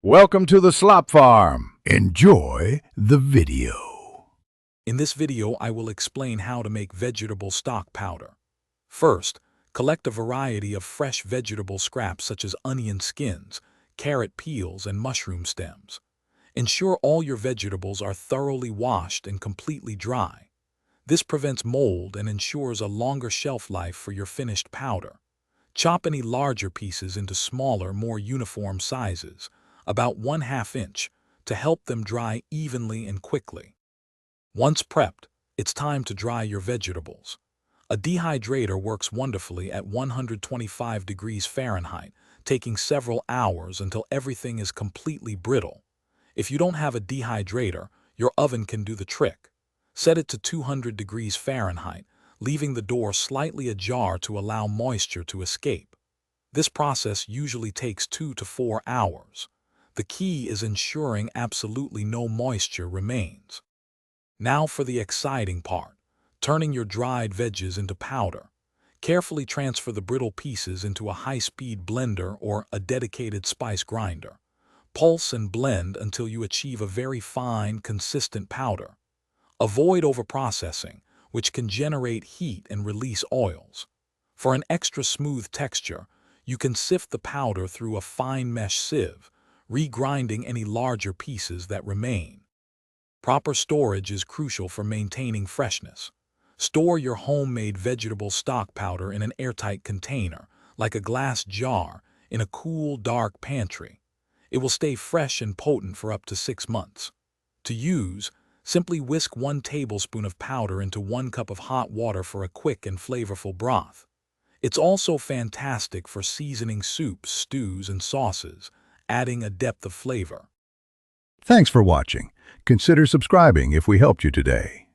Welcome to the Slop Farm. Enjoy the video. In this video, I will explain how to make vegetable stock powder. First, collect a variety of fresh vegetable scraps such as onion skins, carrot peels, and mushroom stems. Ensure all your vegetables are thoroughly washed and completely dry. This prevents mold and ensures a longer shelf life for your finished powder. Chop any larger pieces into smaller, more uniform sizes, about 1/2 inch, to help them dry evenly and quickly. Once prepped, it's time to dry your vegetables. A dehydrator works wonderfully at 125 degrees Fahrenheit, taking several hours until everything is completely brittle. If you don't have a dehydrator, your oven can do the trick. Set it to 200 degrees Fahrenheit, leaving the door slightly ajar to allow moisture to escape. This process usually takes 2 to 4 hours. The key is ensuring absolutely no moisture remains. Now for the exciting part, turning your dried veggies into powder. Carefully transfer the brittle pieces into a high-speed blender or a dedicated spice grinder. Pulse and blend until you achieve a very fine, consistent powder. Avoid overprocessing, which can generate heat and release oils. For an extra smooth texture, you can sift the powder through a fine mesh sieve, regrinding any larger pieces that remain. Proper storage is crucial for maintaining freshness. Store your homemade vegetable stock powder in an airtight container, like a glass jar, in a cool, dark pantry. It will stay fresh and potent for up to 6 months. To use, simply whisk 1 tablespoon of powder into 1 cup of hot water for a quick and flavorful broth. It's also fantastic for seasoning soups, stews, and sauces, adding a depth of flavor. Thanks for watching. Consider subscribing if we helped you today.